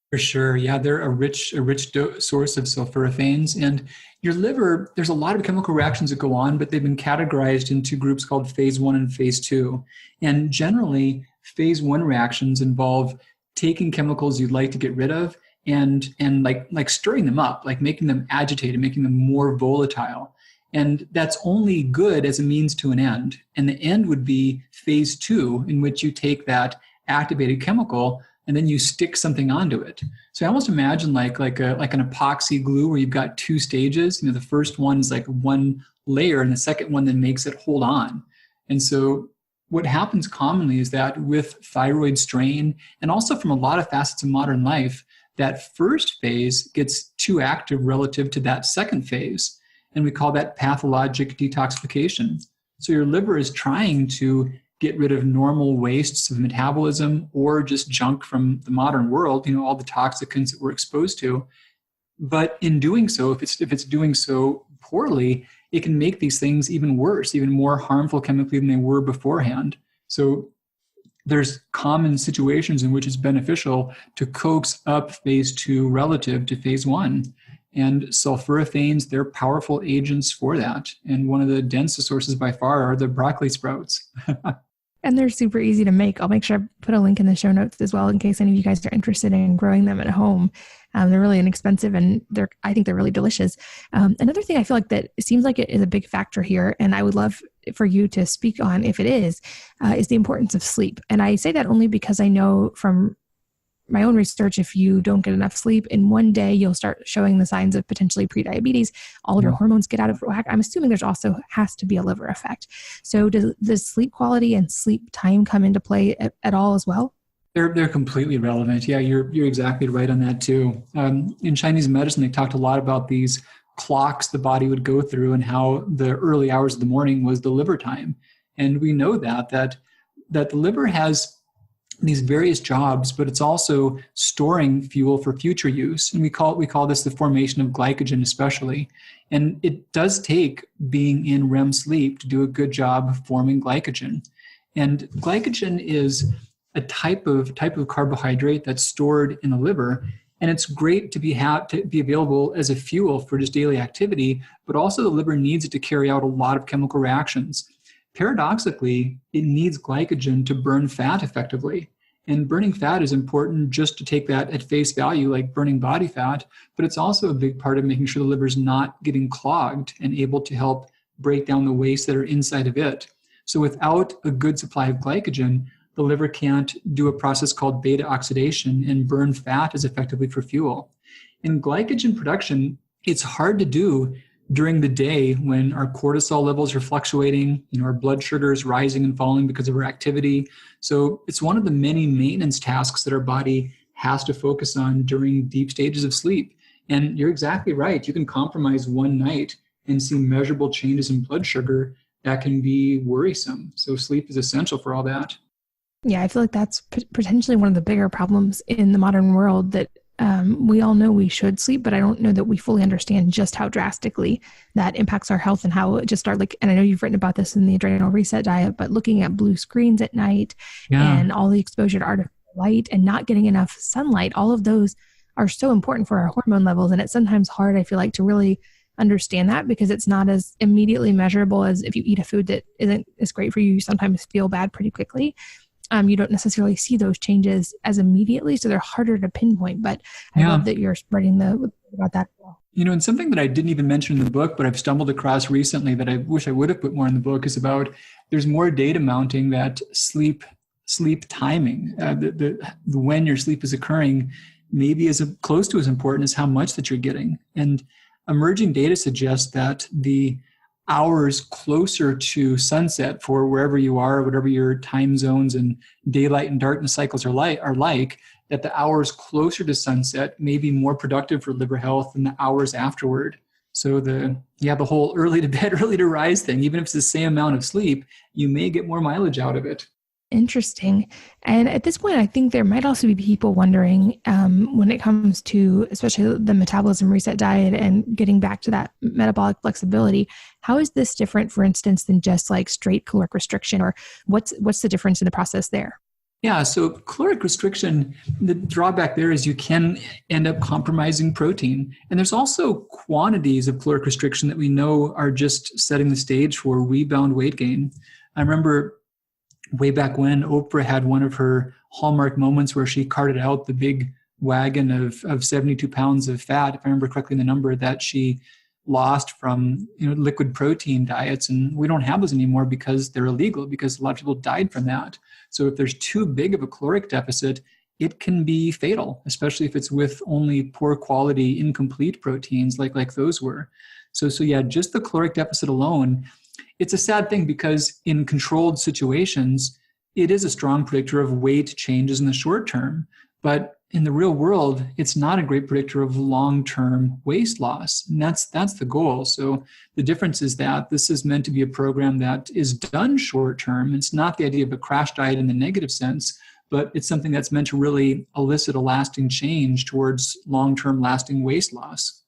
For sure. Yeah, they're a rich source of sulforaphanes. And your liver, there's a lot of chemical reactions that go on, but they've been categorized into groups called phase 1 and phase 2. And generally, phase 1 reactions involve taking chemicals you'd like to get rid of and like stirring them up, like making them agitated, making them more volatile. And that's only good as a means to an end. And the end would be phase 2, in which you take that activated chemical and then you stick something onto it. So I almost imagine like an epoxy glue where you've got 2 stages. The first one is like one layer and the second one then makes it hold on. And so what happens commonly is that with thyroid strain and also from a lot of facets of modern life, that first phase gets too active relative to that second phase. And we call that pathologic detoxification. So your liver is trying to get rid of normal wastes of metabolism or just junk from the modern world, all the toxicants that we're exposed to. But in doing so, if it's doing so poorly, it can make these things even worse, even more harmful chemically than they were beforehand. So there's common situations in which it's beneficial to coax up phase 2 relative to phase 1. And sulforaphanes, they're powerful agents for that. And one of the densest sources by far are the broccoli sprouts. And they're super easy to make. I'll make sure I put a link in the show notes as well in case any of you guys are interested in growing them at home. They're really inexpensive and I think they're really delicious. Another thing I feel like that seems like it is a big factor here, and I would love for you to speak on if it is the importance of sleep. And I say that only because I know from my own research, if you don't get enough sleep, in one day you'll start showing the signs of potentially prediabetes. All of your hormones get out of whack. I'm assuming there's also has to be a liver effect. So does sleep quality and sleep time come into play at all as well? They're completely relevant. Yeah, you're exactly right on that too. In Chinese medicine, they talked a lot about these clocks the body would go through and how the early hours of the morning was the liver time. And we know that the liver has these various jobs, but it's also storing fuel for future use. And we call this the formation of glycogen especially. And it does take being in REM sleep to do a good job of forming glycogen. And glycogen is a type of carbohydrate that's stored in the liver. And it's great to be available as a fuel for just daily activity, but also the liver needs it to carry out a lot of chemical reactions. Paradoxically, it needs glycogen to burn fat effectively. And burning fat is important just to take that at face value, like burning body fat, but it's also a big part of making sure the liver's not getting clogged and able to help break down the wastes that are inside of it. So without a good supply of glycogen, the liver can't do a process called beta oxidation and burn fat as effectively for fuel. In glycogen production, it's hard to do during the day when our cortisol levels are fluctuating, our blood sugar is rising and falling because of our activity. So it's one of the many maintenance tasks that our body has to focus on during deep stages of sleep. And you're exactly right. You can compromise one night and see measurable changes in blood sugar that can be worrisome. So sleep is essential for all that. Yeah, I feel like that's potentially one of the bigger problems in the modern world that we all know we should sleep, but I don't know that we fully understand just how drastically that impacts our health and how it just started and I know you've written about this in the Adrenal Reset Diet, but looking at blue screens at night and all the exposure to artificial light and not getting enough sunlight, all of those are so important for our hormone levels. And it's sometimes hard, I feel like, to really understand that because it's not as immediately measurable as if you eat a food that isn't as great for you. You sometimes feel bad pretty quickly. You don't necessarily see those changes as immediately, so they're harder to pinpoint. But I love that you're spreading about that as well. And something that I didn't even mention in the book, but I've stumbled across recently that I wish I would have put more in the book is about there's more data mounting that sleep timing, when your sleep is occurring, maybe as close to as important as how much that you're getting. And emerging data suggests that the hours closer to sunset for wherever you are, whatever your time zones and daylight and darkness cycles are like, that the hours closer to sunset may be more productive for liver health than the hours afterward. So the whole early to bed, early to rise thing, even if it's the same amount of sleep, you may get more mileage out of it. Interesting. And at this point, I think there might also be people wondering when it comes to, especially the metabolism reset diet and getting back to that metabolic flexibility, how is this different, for instance, than just like straight caloric restriction, or what's the difference in the process there? Yeah, so caloric restriction, the drawback there is you can end up compromising protein. And there's also quantities of caloric restriction that we know are just setting the stage for rebound weight gain. I remember way back when Oprah had one of her hallmark moments where she carted out the big wagon of 72 pounds of fat, if I remember correctly the number, that she lost from liquid protein diets. And we don't have those anymore because they're illegal, because a lot of people died from that. So if there's too big of a caloric deficit, it can be fatal, especially if it's with only poor quality, incomplete proteins like those were. So yeah, just the caloric deficit alone, it's a sad thing because in controlled situations, it is a strong predictor of weight changes in the short term. But in the real world, it's not a great predictor of long-term waist loss. And that's the goal. So the difference is that this is meant to be a program that is done short-term. It's not the idea of a crash diet in the negative sense, but it's something that's meant to really elicit a lasting change towards long-term lasting waist loss.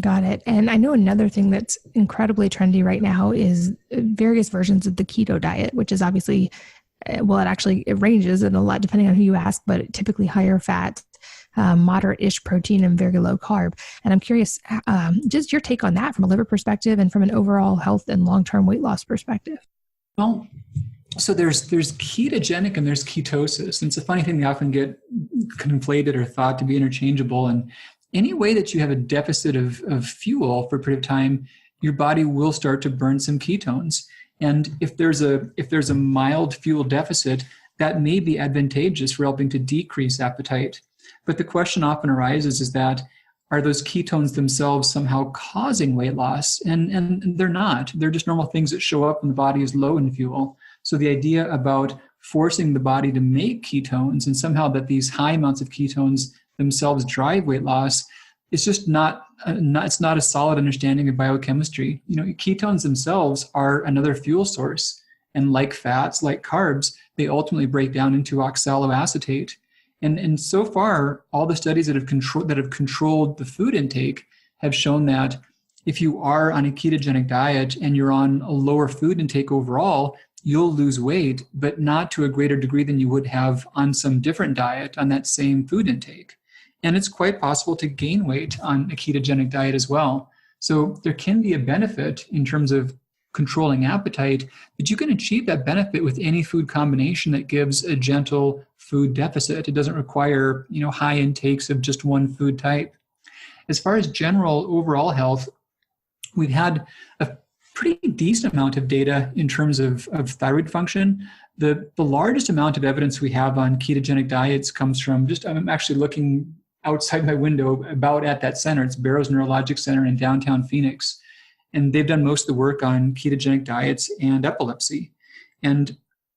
Got it. And I know another thing that's incredibly trendy right now is various versions of the keto diet, which is obviously, it ranges and a lot depending on who you ask, but typically higher fat, moderate-ish protein, and very low carb. And I'm curious, just your take on that from a liver perspective and from an overall health and long-term weight loss perspective. Well, so there's ketogenic and there's ketosis. And it's a funny thing, they often get conflated or thought to be interchangeable. And any way that you have a deficit of fuel for a period of time, your body will start to burn some ketones. And if there's a mild fuel deficit, that may be advantageous for helping to decrease appetite. But the question often arises is that, are those ketones themselves somehow causing weight loss? And they're not. They're just normal things that show up when the body is low in fuel. So the idea about forcing the body to make ketones and somehow that these high amounts of ketones themselves drive weight loss, it's just it's not a solid understanding of biochemistry. Ketones themselves are another fuel source, and like fats, like carbs, they ultimately break down into oxaloacetate. And so far, all the studies that have controlled the food intake have shown that if you are on a ketogenic diet and you're on a lower food intake overall, you'll lose weight, but not to a greater degree than you would have on some different diet on that same food intake. And it's quite possible to gain weight on a ketogenic diet as well. So there can be a benefit in terms of controlling appetite, but you can achieve that benefit with any food combination that gives a gentle food deficit. It doesn't require, high intakes of just one food type. As far as general overall health, we've had a pretty decent amount of data in terms of thyroid function. The largest amount of evidence we have on ketogenic diets comes from I'm actually looking outside my window about at that center. It's Barrows Neurologic Center in downtown Phoenix. And they've done most of the work on ketogenic diets and epilepsy. And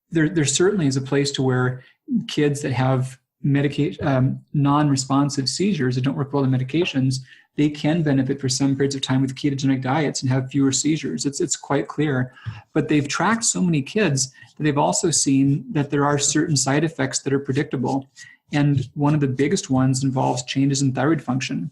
there certainly is a place to where kids that have non-responsive seizures that don't work well with medications, they can benefit for some periods of time with ketogenic diets and have fewer seizures. It's quite clear. But they've tracked so many kids that they've also seen that there are certain side effects that are predictable. And one of the biggest ones involves changes in thyroid function.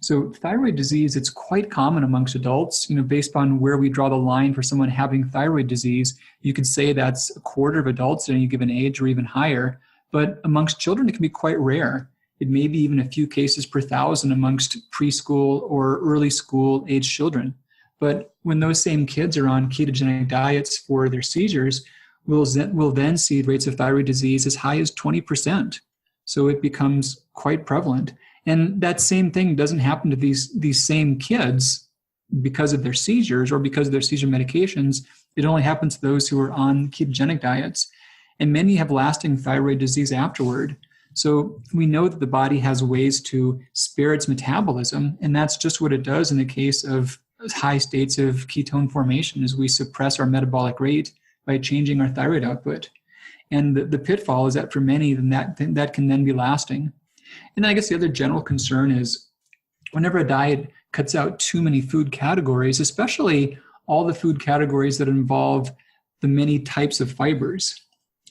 So thyroid disease, it's quite common amongst adults. Based on where we draw the line for someone having thyroid disease, you could say that's a quarter of adults at any given age or even higher. But amongst children, it can be quite rare. It may be even a few cases per thousand amongst preschool or early school age children. But when those same kids are on ketogenic diets for their seizures, we'll then see rates of thyroid disease as high as 20%. So it becomes quite prevalent. And that same thing doesn't happen to these same kids because of their seizures or because of their seizure medications. It only happens to those who are on ketogenic diets. And many have lasting thyroid disease afterward. So we know that the body has ways to spare its metabolism, and that's just what it does in the case of high states of ketone formation, as we suppress our metabolic rate by changing our thyroid output. And the pitfall is that for many, then that can then be lasting. And then I guess the other general concern is whenever a diet cuts out too many food categories, especially all the food categories that involve the many types of fibers.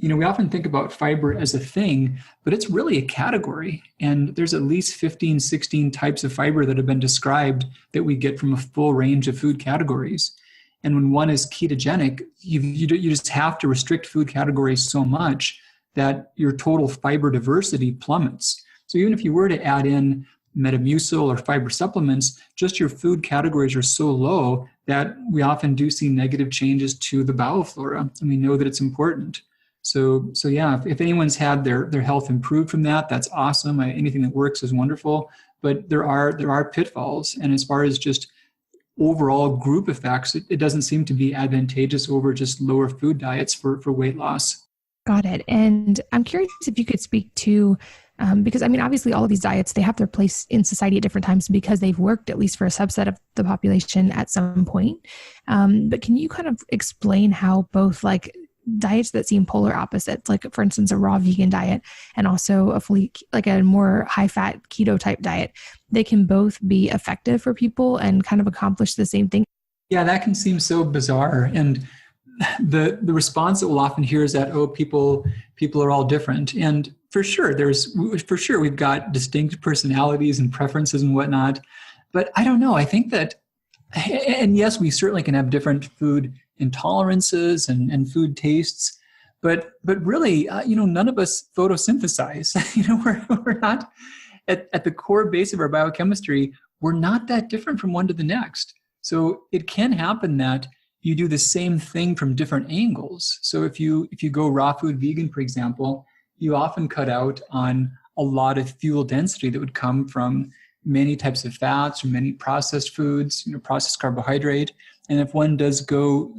We often think about fiber as a thing, but it's really a category. And there's at least 15, 16 types of fiber that have been described that we get from a full range of food categories. And when one is ketogenic, you just have to restrict food categories so much that your total fiber diversity plummets. So even if you were to add in Metamucil or fiber supplements, just your food categories are so low that we often do see negative changes to the bowel flora, and we know that it's important. So yeah, if anyone's had their health improved from that, that's awesome. Anything that works is wonderful, but there are pitfalls. And as far as just overall group effects, it doesn't seem to be advantageous over just lower food diets for weight loss. Got it. And I'm curious if you could speak to, because obviously all of these diets, they have their place in society at different times because they've worked at least for a subset of the population at some point. But can you kind of explain how both diets that seem polar opposites, like for instance, a raw vegan diet and also a more high fat keto type diet, they can both be effective for people and kind of accomplish the same thing? Yeah, that can seem so bizarre. And the response that we'll often hear is that, people are all different. And for sure, we've got distinct personalities and preferences and whatnot. But I don't know. I think that, and yes, we certainly can have different food intolerances and food tastes, but really, none of us photosynthesize. We're not at the core base of our biochemistry. We're not that different from one to the next. So it can happen that you do the same thing from different angles. So if you go raw food vegan, for example, you often cut out on a lot of fuel density that would come from many types of fats or many processed foods, processed carbohydrate. And if one does go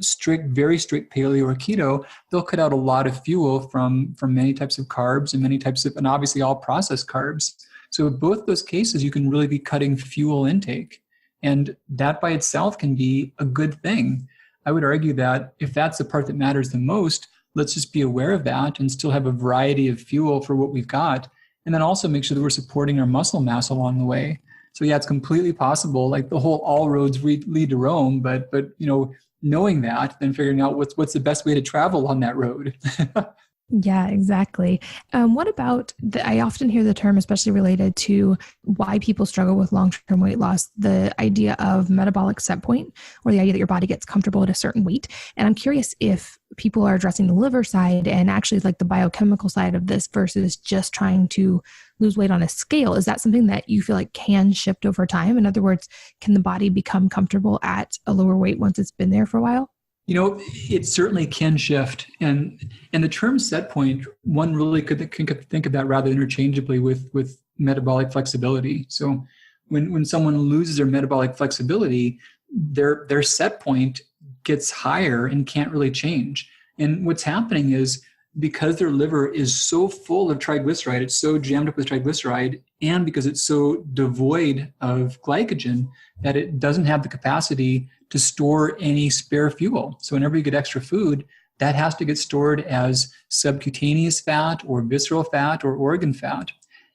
very strict paleo or keto, they'll cut out a lot of fuel from many types of carbs and obviously all processed carbs. So in both those cases, you can really be cutting fuel intake. And that by itself can be a good thing. I would argue that if that's the part that matters the most, let's just be aware of that and still have a variety of fuel for what we've got. And then also make sure that we're supporting our muscle mass along the way. So yeah, it's completely possible. The whole all roads lead to Rome, but knowing that, then figuring out what's the best way to travel on that road. Yeah, exactly. What about I often hear the term, especially related to why people struggle with long-term weight loss, the idea of metabolic set point, or the idea that your body gets comfortable at a certain weight. And I'm curious if people are addressing the liver side and actually the biochemical side of this versus just trying to lose weight on a scale. Is that something that you feel like can shift over time? In other words, can the body become comfortable at a lower weight once it's been there for a while? It certainly can shift. And the term set point, one really could think of that rather interchangeably with metabolic flexibility. So when someone loses their metabolic flexibility, their set point gets higher and can't really change. And what's happening is because their liver is so full of triglyceride, it's so jammed up with triglyceride, and because it's so devoid of glycogen that it doesn't have the capacity to store any spare fuel. So whenever you get extra food, that has to get stored as subcutaneous fat or visceral fat or organ fat.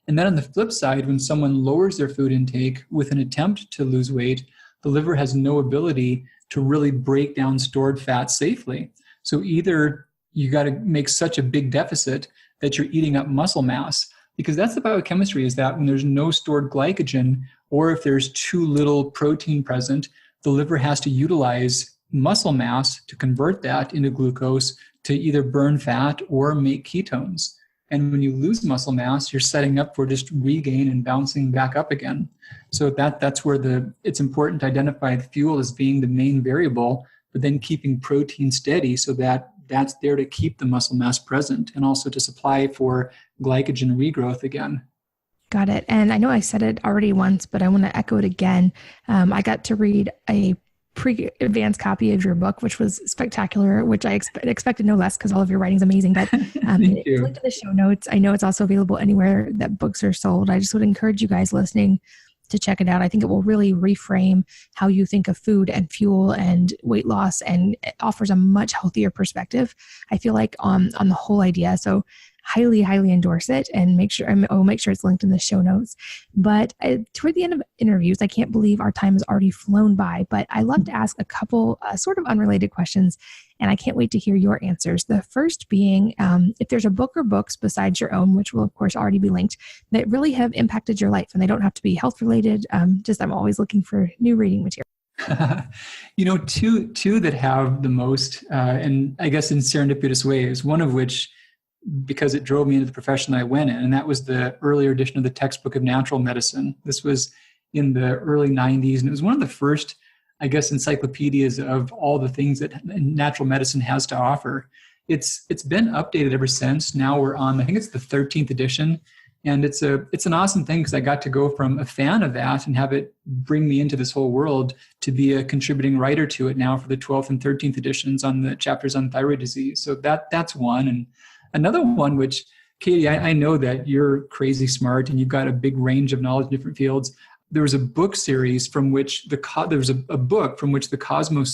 And then on the flip side, when someone lowers their food intake with an attempt to lose weight, the liver has no ability to really break down stored fat safely. So either you got to make such a big deficit that you're eating up muscle mass, because that's the biochemistry, is that when there's no stored glycogen, or if there's too little protein present, the liver has to utilize muscle mass to convert that into glucose to either burn fat or make ketones. And when you lose muscle mass, you're setting up for just regain and bouncing back up again. So that's where it's important to identify the fuel as being the main variable, but then keeping protein steady so that that's there to keep the muscle mass present and also to supply for glycogen regrowth again. Got it. And I know I said it already once, but I want to echo it again. I got to read a pre-advanced copy of your book, which was spectacular, which I expected no less because all of your writing is amazing. But it's linked in the show notes. I know it's also available anywhere that books are sold. I just would encourage you guys listening to check it out. I think it will really reframe how you think of food and fuel and weight loss, and it offers a much healthier perspective, I feel like, on the whole idea. So highly, highly endorse it, and I'll make sure it's linked in the show notes. But toward the end of interviews, I can't believe our time has already flown by, but I love to ask a couple sort of unrelated questions, and I can't wait to hear your answers. The first being, if there's a book or books besides your own, which will of course already be linked, that really have impacted your life, and they don't have to be health related. I'm always looking for new reading material. Two that have the most, and I guess in serendipitous ways, one of which, because it drove me into the profession I went in, and that was the earlier edition of the Textbook of Natural Medicine. This was in the early 90s, and it was one of the first, I guess, encyclopedias of all the things that natural medicine has to offer. It's been updated ever since. Now we're on, I think it's the 13th edition, and it's an awesome thing because I got to go from a fan of that and have it bring me into this whole world to be a contributing writer to it now for the 12th and 13th editions on the chapters on thyroid disease. So that's one. And another one, which, Katie, I know that you're crazy smart and you've got a big range of knowledge in different fields. There was a book series from which the Cosmos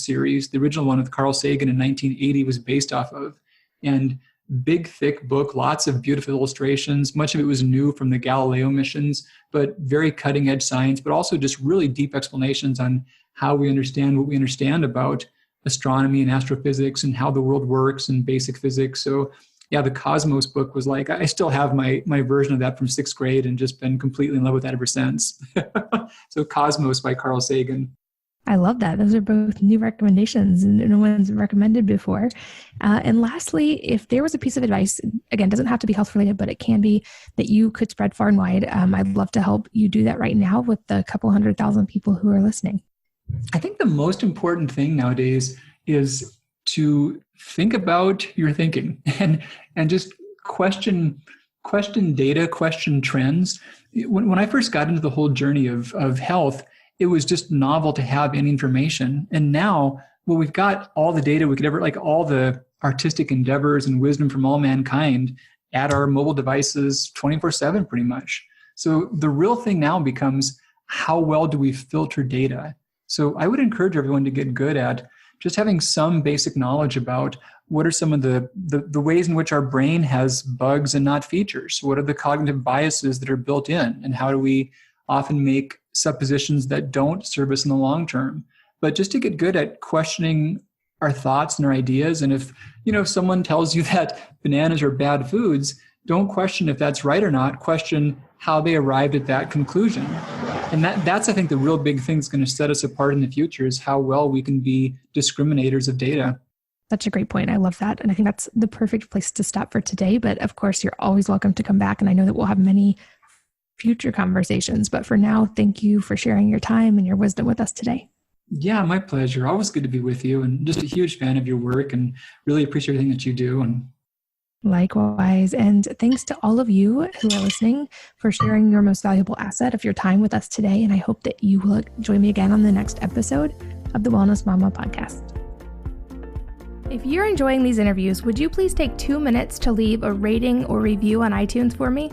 series, the original one with Carl Sagan in 1980, was based off of. And big, thick book, lots of beautiful illustrations. Much of it was new from the Galileo missions, but very cutting edge science, but also just really deep explanations on how we understand what we understand about astronomy and astrophysics and how the world works and basic physics. So yeah, the Cosmos book was like, I still have my version of that from 6th grade and just been completely in love with that ever since. So Cosmos by Carl Sagan. I love that. Those are both new recommendations and no one's recommended before. And lastly, if there was a piece of advice, again, doesn't have to be health related, but it can be, that you could spread far and wide, I'd love to help you do that right now with the couple 100,000 people who are listening. I think the most important thing nowadays is to think about your thinking and just question data, question trends. When I first got into the whole journey of health, it was just novel to have any information. And now, well, we've got all the data we could ever, like all the artistic endeavors and wisdom from all mankind at our mobile devices 24/7 pretty much. So the real thing now becomes, how well do we filter data? So I would encourage everyone to get good at just having some basic knowledge about what are some of the ways in which our brain has bugs and not features. What are the cognitive biases that are built in, and how do we often make suppositions that don't serve us in the long term? But just to get good at questioning our thoughts and our ideas. And if someone tells you that bananas are bad foods, don't question if that's right or not. Question how they arrived at that conclusion. And that's, I think, the real big thing that's going to set us apart in the future, is how well we can be discriminators of data. That's a great point. I love that. And I think that's the perfect place to stop for today. But of course, you're always welcome to come back. And I know that we'll have many future conversations. But for now, thank you for sharing your time and your wisdom with us today. Yeah, my pleasure. Always good to be with you, and just a huge fan of your work and really appreciate everything that you do. And likewise. And thanks to all of you who are listening for sharing your most valuable asset of your time with us today. And I hope that you will join me again on the next episode of the Wellness Mama podcast. If you're enjoying these interviews, would you please take 2 minutes to leave a rating or review on iTunes for me?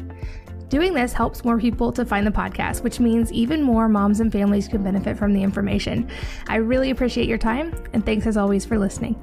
Doing this helps more people to find the podcast, which means even more moms and families can benefit from the information. I really appreciate your time, and thanks as always for listening.